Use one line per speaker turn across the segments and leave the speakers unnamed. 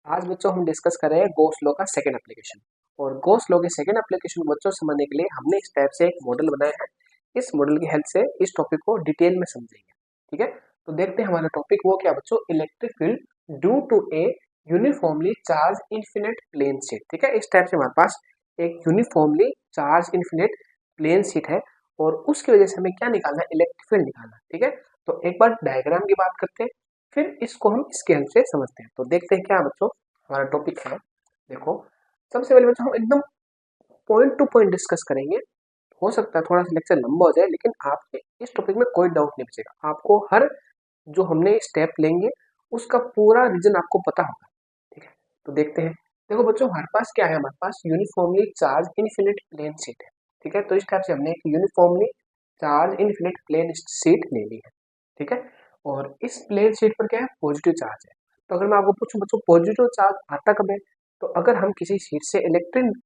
आज बच्चों हम डिस्कस कर रहे हैं गॉस लॉ का सेकंड एप्लीकेशन। और गॉस लॉ के सेकंड एप्लीकेशन को बच्चों समझने के लिए हमने इस टाइप से एक मॉडल बनाया है। इस मॉडल की हेल्प से इस टॉपिक को डिटेल में समझेंगे। ठीक है, तो देखते हैं हमारा टॉपिक वो क्या बच्चों, electric field due to a uniformly charged infinite plane sheet. ठीक है, इस टाइप से हमारे पास एक uniformly charged infinite plane sheet है और उसकी वजह से हमें क्या निकालना है, इलेक्ट्रिक फील्ड निकालना है। ठीक है, तो एक बार डायग्राम की बात करते हैं, फिर इसको हम इसके हेल्प से समझते हैं। तो देखते हैं क्या बच्चों हमारा टॉपिक है। देखो, सबसे पहले बच्चों हम एकदम पॉइंट टू पॉइंट डिस्कस करेंगे। हो सकता है थोड़ा सा लेक्चर लंबा हो जाए, लेकिन आपके इस टॉपिक में कोई डाउट नहीं बचेगा। आपको हर जो हमने स्टेप लेंगे उसका पूरा रीजन आपको पता होगा। ठीक है, तो देखते हैं। देखो बच्चों, हमारे पास क्या है, हमारे पास uniformly charge infinite plane sheet है। ठीक है, तो इस टाइप से हमने एक uniformly charge infinite plane sheet ले ली है। ठीक है, और इस प्लेन शीट पर क्या है, पॉजिटिव चार्ज है। तो अगर मैं आपको पूछूं बच्चों, पॉजिटिव चार्ज आता कब है, तो अगर हम किसी शीट से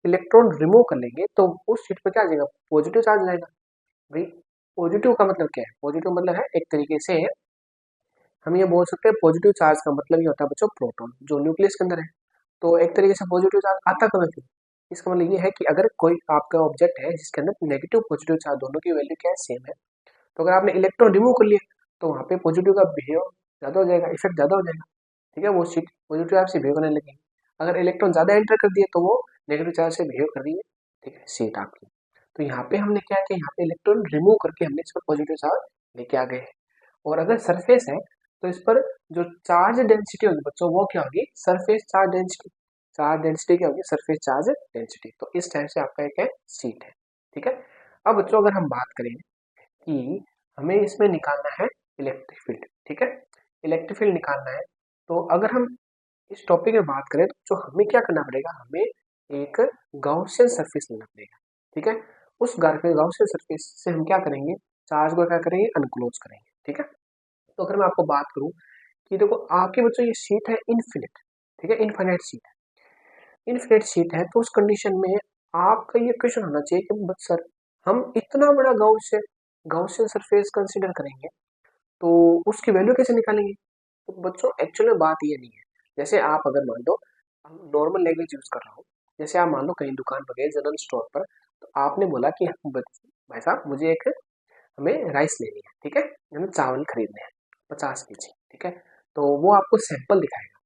इलेक्ट्रॉन रिमूव कर लेंगे तो उस शीट पर क्या आ जाएगा, पॉजिटिव चार्ज आएगा। भाई, पॉजिटिव का मतलब क्या है, पॉजिटिव मतलब है एक तरीके से हम ये बोल सकते हैं, पॉजिटिव चार्ज का मतलब ये होता है बच्चों प्रोटॉन जो न्यूक्लियस के अंदर है। तो एक तरीके से पॉजिटिव चार्ज आता कब है फिर, इसका मतलब ये है कि अगर कोई आपका ऑब्जेक्ट है जिसके अंदर नेगेटिव पॉजिटिव चार्ज दोनों की वैल्यू क्या है, सेम है, तो अगर आपने इलेक्ट्रॉन रिमूव कर लिया तो वहाँ पे पॉजिटिव का बिहेव ज्यादा हो जाएगा, इफेक्ट ज्यादा हो जाएगा। ठीक है, वो शीट पॉजिटिव चार्ज से बिहेव करने लगेगी। अगर इलेक्ट्रॉन ज्यादा एंटर कर दिए तो वो नेगेटिव चार्ज से बिहेव कर रही है। ठीक है, शीट आपकी। तो यहाँ पे हमने क्या किया, यहाँ पे इलेक्ट्रॉन रिमूव करके हमने इस पर पॉजिटिव चार्ज लेके आ गए हैं। और अगर सरफेस है तो इस पर जो चार्ज डेंसिटी होगी बच्चों वो क्या होगी, surface charge density. Charge density क्या होगी, सरफेस चार्ज डेंसिटी। तो इस टाइप से आपका एक है शीट है। ठीक है, अब बच्चों अगर हम बात करें कि हमें इसमें निकालना है इलेक्ट्रिक फील्ड। ठीक है, इलेक्ट्रिक फील्ड निकालना है, तो अगर हम इस टॉपिक में बात करें तो जो हमें क्या करना पड़ेगा, हमें एक गाउसियन सरफेस लेना पड़ेगा। ठीक है, उस गाउसियन सरफेस से हम क्या करेंगे, चार्ज को क्या करेंगे, अनक्लोज करेंगे। ठीक है, तो अगर मैं आपको बात करूं कि देखो आपके बच्चों ये शीट है इनफिनिट। ठीक है, इनफाइनाइट शीट है, इनफिनिट शीट है, तो उस कंडीशन में आपका ये क्वेश्चन होना चाहिए कि बट सर हम इतना बड़ा गाउसियन सरफेस कंसीडर करेंगे तो उसकी वैल्यू कैसे निकालेंगे। तो बच्चों एक्चुअल में बात ये नहीं है। जैसे आप अगर मान लो, हम नॉर्मल लैंग्वेज यूज कर रहा हूँ, जैसे आप मान लो कहीं दुकान पर गए जनरल स्टोर पर, तो आपने बोला कि भाई साहब मुझे एक हमें राइस लेनी है। ठीक है, हमें चावल खरीदने हैं 50 kg। ठीक है, तो वो आपको सैंपल दिखाएगा,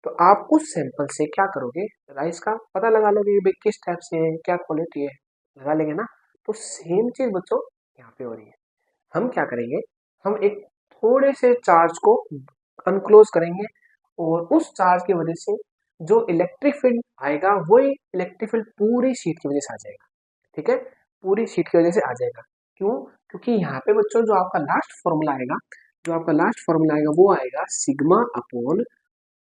तो आप उस सैंपल से क्या करोगे, राइस का पता लगा लोगे कि भाई किस टाइप से है, क्या क्वालिटी है, लगा लेंगे ना। तो सेम चीज बच्चों यहाँ पे हो रही है। हम क्या करेंगे, हम एक थोड़े से चार्ज को अनक्लोज करेंगे और उस चार्ज की वजह से जो इलेक्ट्रिक फील्ड आएगा वही इलेक्ट्रिक फील्ड पूरी शीट की वजह से आ जाएगा। ठीक है, पूरी शीट की वजह से आ जाएगा। क्यों, क्योंकि यहाँ पे बच्चों जो आपका लास्ट फॉर्मूला आएगा, जो आपका लास्ट फॉर्मूला आएगा वो आएगा सिग्मा अपॉन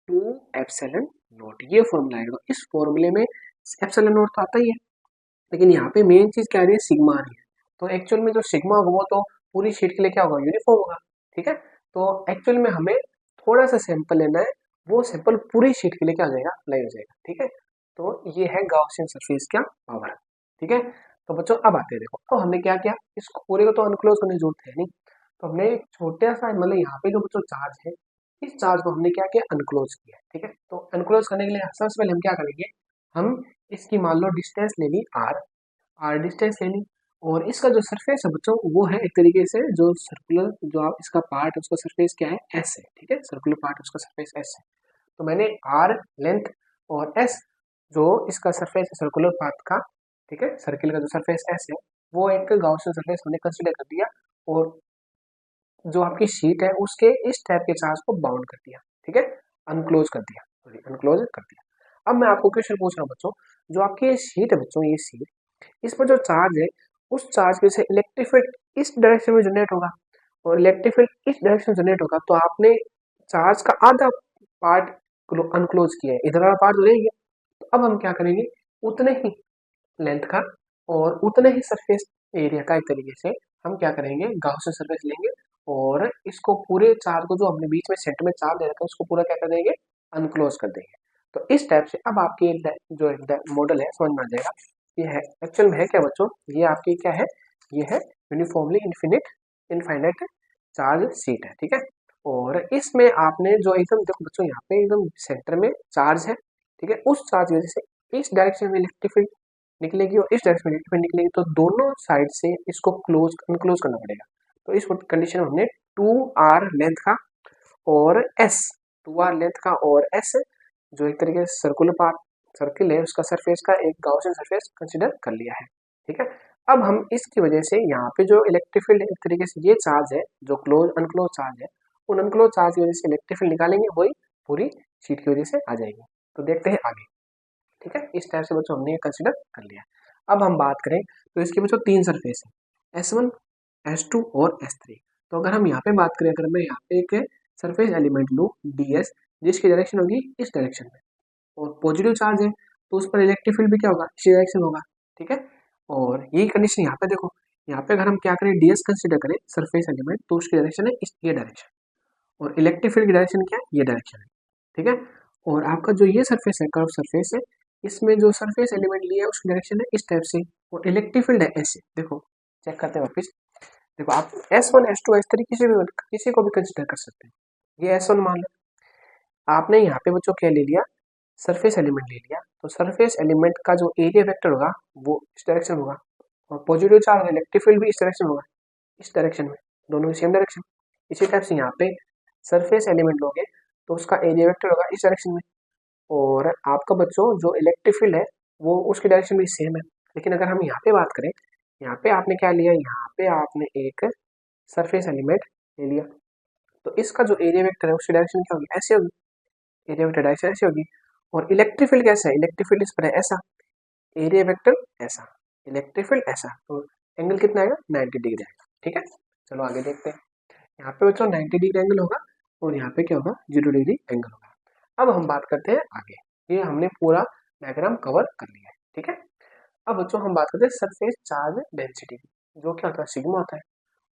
2 एप्सिलॉन नॉट। ये फॉर्मूला आएगा। तो इस फॉर्मूले में एप्सिलॉन नॉट तो आता ही है, लेकिन यहाँ पे मेन चीज क्या आ रही है, सिग्मा आ रही है। तो एक्चुअल में जो सिग्मा होगा वो तो पूरी शीट के लिए क्या होगा, यूनिफॉर्म होगा। ठीक है, तो एक्चुअल में हमें थोड़ा सा सैंपल लेना है, वो सैंपल पूरी शीट के लिए क्या हो जाएगा, अप्लाई हो जाएगा। ठीक है, तो ये है गाउसियन सरफेस क्या पावर। ठीक है, तो बच्चों अब आते हैं, देखो तो हमने क्या किया, इसको पूरे को तो अनक्लोज करने की जरूरत है नहीं, तो हमने एक छोटा सा मतलब यहाँ पे जो बच्चों चार्ज है, इस चार्ज को हमने क्या किया, अनक्लोज किया। ठीक है, तो अनक्लोज करने के लिए सबसे पहले हम क्या करेंगे, हम इसकी मान लो डिस्टेंस ले ली आर, आर डिस्टेंस ले ली, और इसका जो सरफेस है बच्चों वो है एक तरीके से जो सर्कुलर, जो आप इसका पार्ट है उसका सरफेस क्या है, एस है। ठीक है, सर्कुलर पार्ट उसका सरफेस एस है। तो मैंने आर लेंथ और एस जो इसका सरफेस है सर्कुलर पार्ट का, ठीक है, सर्किल का जो सरफेस एस है वो एक गाउसियन सरफेस हमने कंसीडर कर दिया, और जो आपकी शीट है उसके इस टाइप के चार्ज को बाउंड कर दिया। ठीक है, अनक्लोज कर दिया, सॉरी अनक्लोज कर दिया। अब मैं आपको क्वेश्चन पूछ रहा हूँ बच्चों, जो आपकी ये शीट है बच्चों, ये शीट, इस पर जो चार्ज है उस चार्ज की वजह से इलेक्ट्रिक फील्ड इस डायरेक्शन में जनरेट होगा, और इलेक्ट्रिक फील्ड इस डायरेक्शन में जनरेट होगा, तो आपने चार्ज का आधा पार्ट अनक्लोज किया है, इधर वाला पार्ट तो रहेगा। तो अब हम क्या करेंगे, उतने ही लेंथ का और उतने ही सरफेस एरिया का एक तरीके से हम क्या करेंगे, गाउसियन सरफेस लेंगे और इसको पूरे चार्ज को जो हमने बीच में सेंटर में चार्ज दे रखा है उसको पूरा क्या कर देंगे, अनक्लोज कर देंगे। तो इस टाइप से अब आपकी जो मॉडल है समझ में आ जाएगा। ये है एक्चुअल में है क्या बच्चों, ये आपकी क्या है, ये है यूनिफॉर्मली इनफाइनाइट चार्ज शीट है। ठीक है, और इसमें आपने जो एकदम देखो बच्चों यहाँ पे एकदम सेंटर में चार्ज है, ठीक है, उस चार्ज की वजह से इस डायरेक्शन में इलेक्ट्रिक फील्ड निकलेगी और इस डायरेक्शन में इलेक्ट्रिक फील्ड निकलेगी, तो दोनों साइड से इसको क्लोज अनक्लोज करना पड़ेगा। तो इस कंडीशन में हमने 2r लेंथ का और s 2r लेंथ का और s जो एक तरीके से सर्कुलर पार्ट सर्किल है उसका सरफेस का एक गॉसियन सरफेस कंसीडर कर लिया है, ठीक है। अब हम इसकी वजह से यहाँ पे जो इलेक्ट्रिक फील्ड एक तरीके से ये चार्ज है जो क्लोज अनक्लोज चार्ज है, उन अनक्लोज चार्ज की वजह से इलेक्ट्रिक फील्ड निकालेंगे, वही पूरी शीट की वजह से आ जाएगी। तो देखते हैं आगे, ठीक है। इस टाइप से बच्चों हमने ये कंसिडर कर लिया। अब हम बात करें तो इसके बच्चों तीन सरफेस है, S1 S2 और S3। तो अगर हम यहाँ पे बात करें, अगर मैं यहाँ पे एक सरफेस एलिमेंट लूँ DS जिसकी डायरेक्शन होगी इस डायरेक्शन में और पॉजिटिव चार्ज है, तो उस पर इलेक्ट्रिक फील्ड भी क्या होगा, इसी डायरेक्शन होगा, ठीक है। और यही कंडीशन यहाँ पे देखो, यहाँ पे अगर हम क्या करें DS कंसिडर करें सरफेस एलिमेंट, तो उसकी डायरेक्शन है इस ये डायरेक्शन और इलेक्ट्रिक फील्ड की डायरेक्शन क्या है, ये डायरेक्शन है, ठीक है। और आपका जो ये सरफेस है कर्व सरफेस है, इसमें जो सरफेस एलिमेंट लिया है उसकी डायरेक्शन है इस टाइप से और इलेक्ट्रिक फील्ड है ऐसे। देखो चेक करते हैं वापिस, देखो आप S1 S2 S3 किसी को भी कंसिडर कर सकते हैं। ये S1 मान लो, आपने यहाँ पे बच्चों क्या ले लिया, सरफेस एलिमेंट ले लिया, तो सरफेस एलिमेंट का जो एरिया वेक्टर होगा वो इस डायरेक्शन होगा और पॉजिटिव चार्ज इलेक्ट्रिक फील्ड भी इस डायरेक्शन होगा, इस डायरेक्शन में, दोनों सेम डायरेक्शन। इसी टाइप से यहाँ पे सरफेस एलिमेंट लोगे तो उसका एरिया वेक्टर होगा इस डायरेक्शन में और आपका बच्चों जो इलेक्ट्रिक फील्ड है वो उसकी डायरेक्शन भी सेम है। लेकिन अगर हम यहाँ पे बात करें, यहाँ पे आपने क्या लिया, यहाँ पे आपने एक सरफेस एलिमेंट ले लिया, तो इसका जो एरिया वेक्टर है उसकी डायरेक्शन क्या होगी, ऐसे होगी, एरिया वेक्टर डायरेक्शन ऐसे होगी। और इलेक्ट्रिक फील्ड कैसा है, इलेक्ट्रिक फील्ड इस पर है ऐसा, एरिया वेक्टर ऐसा, इलेक्ट्रिक फील्ड ऐसा, तो एंगल कितना आएगा, 90 डिग्री आएगा, ठीक है। चलो आगे देखते हैं, यहाँ पे बच्चों 90 डिग्री एंगल होगा और यहाँ पे क्या होगा, 0 डिग्री एंगल होगा। अब हम बात करते हैं आगे, ये हमने पूरा डायग्राम कवर कर लिया है, ठीक है। अब बच्चों हम बात करते हैं सरफेस चार्ज डेंसिटी की, जो क्या होता है, सिग्मा होता है।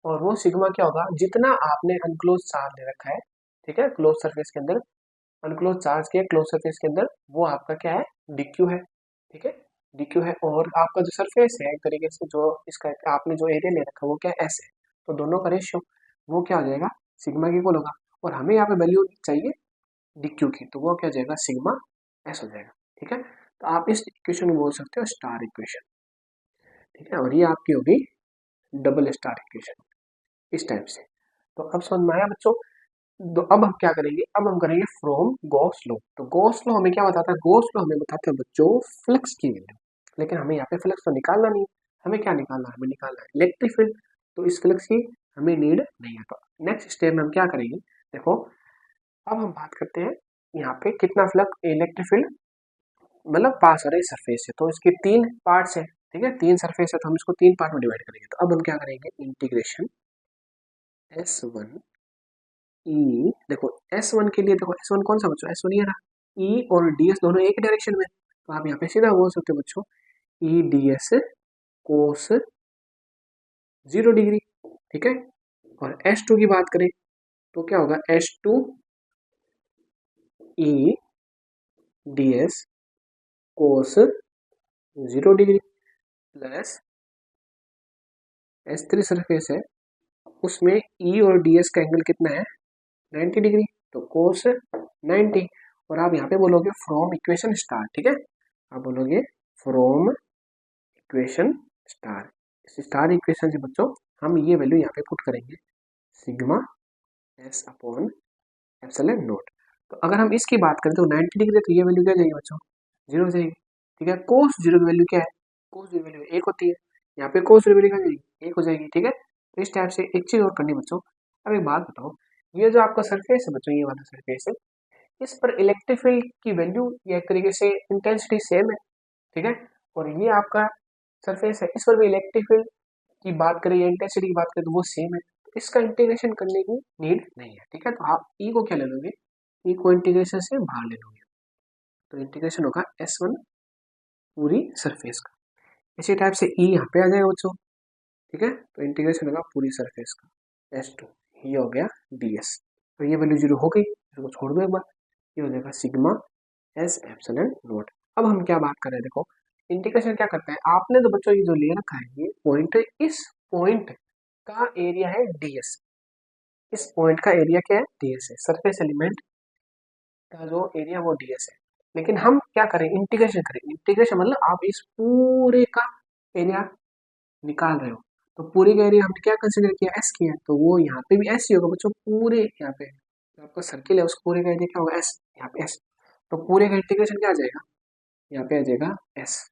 और वो सिग्मा क्या होगा, जितना आपने अनक्लोज चार्ज ले रखा है, ठीक है, क्लोज सरफेस के अंदर, अनक्लोज चार्ज के क्लोज सरफेस के अंदर, वो आपका क्या है, DQ है, ठीक है, DQ है। और आपका जो सरफेस है एक तरीके से जो इसका आपने जो एरिया ले रखा है वो क्या है, S है, तो दोनों का रेशियो वो क्या हो जाएगा, सिग्मा के इक्वल होगा। और हमें यहाँ पे वैल्यू चाहिए DQ की, तो वो क्या हो जाएगा, सिग्मा S हो जाएगा, ठीक है। तो आप इस इक्वेशन को बोल सकते हो स्टार इक्वेशन, ठीक है। और ये आपकी होगी डबल स्टार इक्वेशन, इस टाइप से। तो अब समझ में आया बच्चों। तो अब हम क्या करेंगे, अब हम करेंगे फ्रॉम गॉस लॉ। तो गॉस लॉ हमें क्या बताता है, गॉस लॉ हमें बताता है बच्चों फ्लक्स की वैल्यू। लेकिन हमें यहाँ पे फ्लक्स तो निकालना नहीं है, हमें क्या निकालना है, हमें निकालना है इलेक्ट्रिक फील्ड। तो इस फ्लक्स की हमें नीड नहीं है। तो नेक्स्ट स्टेप में हम क्या करेंगे, देखो अब हम बात करते हैं यहाँ पे कितना फ्लक्स इलेक्ट्रिक फील्ड मतलब पास हो रही सरफेस से। तो इसके तीन पार्ट्स है, ठीक है, तीन सरफेस है, तो हम इसको तीन पार्ट में डिवाइड करेंगे। तो अब हम क्या करेंगे, इंटीग्रेशन S1 ई, देखो S1 के लिए, देखो S1 कौन सा बच्चों, S1 ये रहा, ई और DS दोनों एक डायरेक्शन में, तो आप यहाँ पे सीधा बोल सकते हो बच्चों ई DS कोस 0 डिग्री, ठीक है। और S2 की बात करें तो क्या होगा, S2 ई DS कोस 0 डिग्री प्लस S3 सरफेस है, उसमें ई और DS का एंगल कितना है, 90 डिग्री, तो कोस 90। और आप यहाँ पे बोलोगे फ्रॉम इक्वेशन स्टार, ठीक है, आप बोलोगे फ्रॉम इक्वेशन स्टार। इस स्टार इक्वेशन से बच्चों हम ये वैल्यू यहाँ पे पुट करेंगे, sigma S upon epsilon not. तो अगर हम इसकी बात करें तो 90 डिग्री, तो ये वैल्यू क्या जाएगी बच्चों, 0 हो जाएगी, ठीक है। कोस 0 की वैल्यू क्या है, कोस 0 वैल्यू 1 होती है, यहाँ पे कोस 0 वैल्यू क्या जाएगी, 1 हो जाएगी, ठीक है। तो इस टाइप से एक चीज़ और करनी बच्चों। अब एक बात बताओ, ये जो आपका सरफेस है बच्चों, ये वाला सरफेस है, इस पर इलेक्ट्रिक फील्ड की वैल्यू या एक तरीके से इंटेंसिटी सेम है, ठीक है। और ये आपका सरफेस है, इस पर भी इलेक्ट्रिक फील्ड की बात करें या इंटेंसिटी की बात करें तो वो सेम है, तो इसका इंटीग्रेशन करने की नीड नहीं है, ठीक है। तो आप ई को क्या ले लोगे, ई को इंटीग्रेशन से बाहर ले लोगे, तो इंटीग्रेशन होगा S1 पूरी सरफेस का। इसी टाइप से ई यहाँ पे आ जाएगा बच्चों, ठीक है, तो इंटीग्रेशन होगा पूरी सरफेस का S2, ये हो गया DS। तो ये वैल्यू 0 हो गई, इसको छोड़ दो एक बार, ये हो जाएगा सिग्मा S एप्सिलॉन नॉट। अब हम क्या बात कर रहे हैं, देखो इंटीग्रेशन क्या करता है, आपने तो बच्चों ये जो ले रखा है ये पॉइंट, इस पॉइंट का एरिया है DS, इस पॉइंट का एरिया क्या है, ds है, सरफेस एलिमेंट का जो एरिया वो ds है। लेकिन हम क्या करें, इंटीग्रेशन करें। इंटीग्रेशन मतलब आप इस पूरे का एरिया निकाल रहे हो, तो पूरे का एरिया हमने क्या कंसिडर किया, एस किया, तो वो यहाँ पे भी एस ही होगा बच्चों। पूरे यहाँ पे जो आपका सर्किल है उस पूरे का एरिया क्या होगा, एस, यहाँ पे एस। तो पूरे का इंटीग्रेशन क्या आ जाएगा, यहाँ पे आ जाएगा एस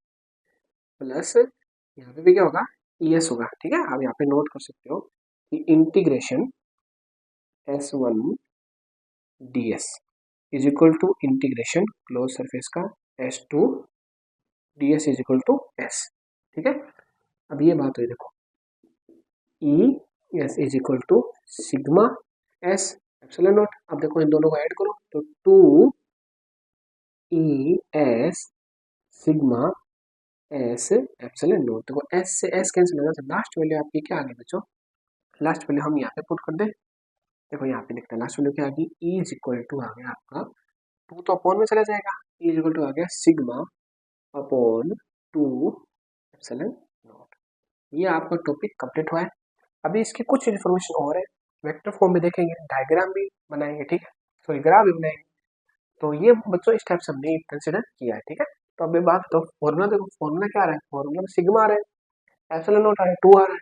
प्लस यहाँ पे भी क्या होगा, ES होगा। ठीक है, आप यहाँ पे नोट कर सकते हो कि integration S1 ds is equal to integration close surface का S2 ds is equal to S। ठीक है, अब ये बात हुई, देखो ES is equal to sigma S epsilon naught. अब देखो इन दोनों को ऐड करो तो 2ES sigma S epsilon naught. देखो S से S कैंसिल होगा, तो लास्ट वैल्यू आपकी क्या आ गई बच्चों, लास्ट वैल्यू हम यहाँ पे पुट कर दें। देखो यहाँ पे लिखते हैं लास्ट वैल्यू क्या आ गई, E इज इक्वल टू आ गया आपका 2 तो अपॉन में चला जाएगा, E इज इक्वल टू आ गया सिग्मा अपॉन 2 एप्सिलॉन नॉट। ये आपका टॉपिक कंप्लीट हुआ है। अभी इसकी कुछ इन्फॉर्मेशन और है, वेक्टर फॉर्म में देखेंगे, डायग्राम भी बनाएंगे, ठीक है, सॉरी ग्राफ भी बनाएंगे। तो ये बच्चों इस टाइप से हमने कंसिडर किया है। ठीक है, तो अभी बात तो फॉर्मूला, देखो फॉर्मूला क्या आ रहा है, फॉर्मूला में सिग्मा आ रहा है, एप्सिलॉन नॉट आ रहा है, 2 आ रहा है।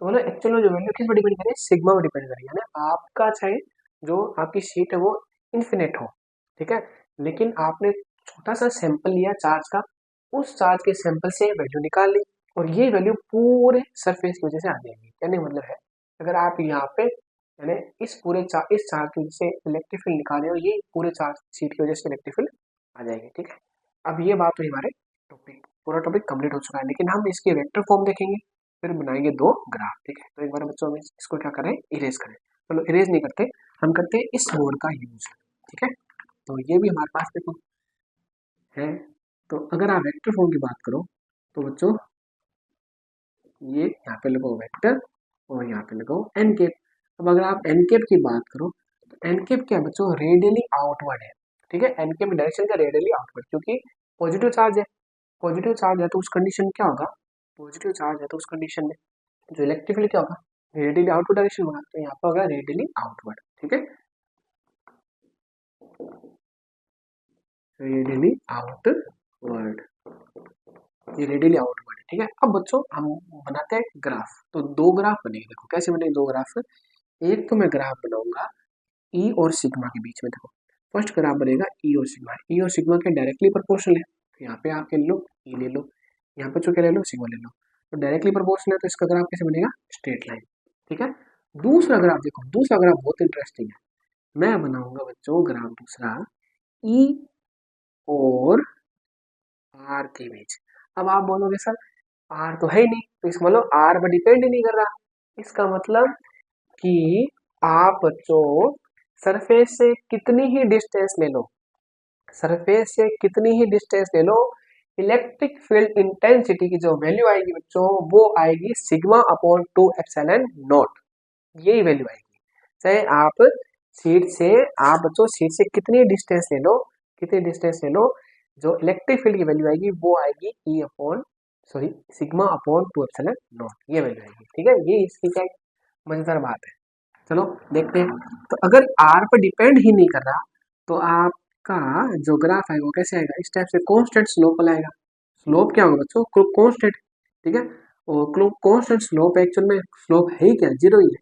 तो मतलब एक्चुअल में जो वैल्यू किस पर डिपेंड करें, सिग्मा पर डिपेंड करें, यानी आपका चाहे जो आपकी शीट है वो इन्फिनिट हो, ठीक है, लेकिन आपने छोटा सा सैंपल लिया चार्ज का, उस चार्ज के सैंपल से वैल्यू निकाल ली, और ये वैल्यू पूरे सरफेस की वजह से आ जाएगी। कहने का मतलब है, अगर आप यहाँ पे यानी इस चार्ज की वजह से इलेक्ट्रिक फील्ड निकाले और ये पूरे चार्ज शीट की वजह से इलेक्ट्रिक फील्ड आ जाएगी। ठीक है, अब ये बात हुई हमारे टॉपिक, पूरा टॉपिक कंप्लीट हो चुका है, लेकिन हम इसके वेक्टर फॉर्म देखेंगे, फिर बनाएंगे 2 ग्राफ। ठीक है, तो एक बार बच्चों हम इसको क्या करें, इरेज करें। चलो इरेज नहीं करते, हम करते हैं इस बोर्ड का यूज। ठीक है, तो ये भी हमारे पास देखो है। तो अगर आप वेक्टर फॉर्म की बात करो तो बच्चों ये यहाँ पे लगाओ वेक्टर और यहाँ पे लगाओ एन कैप। अब अगर आप एन कैप की बात करो तो एन कैप क्या है बच्चों, रेडियली आउटवर्ड है। ठीक है, एन कैप डायरेक्शन का रेडियली आउटवर्ड, क्योंकि पॉजिटिव चार्ज है, पॉजिटिव चार्ज है तो उस कंडीशन क्या होगा, पॉजिटिव चार्ज है तो उस कंडीशन में जो इलेक्ट्रिक फील्ड क्या होगा, रेडियली आउटवर्ड डायरेक्शन होगा, तो यहाँ पे होगा रेडियली आउटवर्ड। ठीक है, रेडियली आउटवर्ड, ये रेडियली आउटवर्ड है। ठीक है, अब बच्चों हम बनाते हैं ग्राफ। तो 2 ग्राफ बनेंगे, देखो कैसे बनेंगे 2 ग्राफ। एक तो मैं ग्राफ बनाऊंगा ई और सिग्मा के बीच में। देखो फर्स्ट ग्राफ बनेगा ई और सिग्मा, ई और सिग्मा के डायरेक्टली प्रोपोर्शनल है, तो यहाँ पे आप ले लो ई ले लो, यहाँ पे जो क्या ले लो, सिग्मा ले लो, तो डायरेक्टली प्रोपोर्शनल है, तो इसका ग्राफ कैसे बनेगा, स्ट्रेट लाइन। ठीक है, दूसरा ग्राफ देखो, दूसरा ग्राफ बहुत इंटरेस्टिंग है, मैं बनाऊंगा बच्चों ग्राफ दूसरा ई और आर के बीच। अब आप बोलोगे सर आर तो है ही नहीं, तो इसका मतलब आर पर डिपेंड ही नहीं कर रहा। इसका मतलब कि आप बच्चों सरफेस से कितनी ही डिस्टेंस ले लो, सरफेस से कितनी ही डिस्टेंस ले लो, इलेक्ट्रिक फील्ड इंटेंसिटी की जो वैल्यू आएगी बच्चों वो आएगी सिग्मा अपॉन 2 एप्सिलॉन नॉट, यही वैल्यू आएगी। चाहे आप सीट से, आप बच्चों सीट से कितनी डिस्टेंस ले लो, कितनी डिस्टेंस ले लो, जो इलेक्ट्रिक फील्ड की वैल्यू आएगी वो आएगी ई upon sorry sigma upon 2 epsilon not, ये वैल्यू आएगी। ठीक है, ये इसकी क्या मजेदार बात है। चलो देखते हैं, तो अगर आर पर डिपेंड ही नहीं कर रहा तो आपका जो ग्राफ है वो कैसे आएगा, इस टाइप से कांस्टेंट स्लोप लाएगा। स्लोप क्या होगा बच्चों, कांस्टेंट। ठीक है, और कांस्टेंट स्लोप एक्चुअल में स्लोप है ही क्या, जीरो ही है,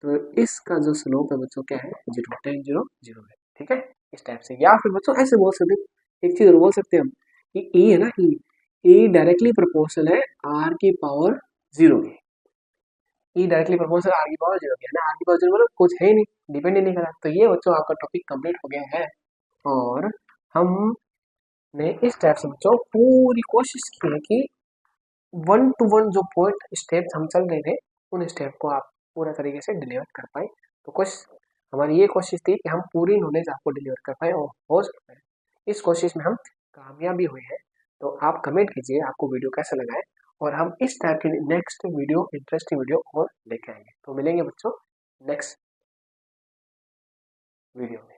तो इसका जो स्लोप है बच्चों क्या है, जीरो, टेन जीरो जीरो है। ठीक है, इस टाइप से, या फिर बच्चों ऐसे बोल सकते हैं, एक चीज और बोल सकते हैं हम कि ई है ना, ई डायरेक्टली प्रोपोर्शनल है आर की पावर जीरो के, ई डायरेक्टली प्रोपोर्शनल आर की पावर जीरो की है ना, आर की पावर जीरो मतलब कुछ है ही नहीं, डिपेंड ही नहीं करा। तो ये बच्चों आपका टॉपिक कंप्लीट हो गया है, और हमने इस टाइप से बच्चों पूरी कोशिश की है कि 1 to 1 जो पॉइंट स्टेप्स हम चल रहे थे उन स्टेप को आप पूरा तरीके से डिलीवर कर पाए। तो कोशिश, हमारी ये कोशिश थी कि हम पूरी नॉलेज आपको डिलीवर कर पाए, और हो सकता है इस कोशिश में हम कामयाब भी हुए हैं। तो आप कमेंट कीजिए आपको वीडियो कैसा लगा है, और हम इस टाइप की नेक्स्ट वीडियो, इंटरेस्टिंग वीडियो और लेके आएंगे। तो मिलेंगे बच्चों नेक्स्ट वीडियो में।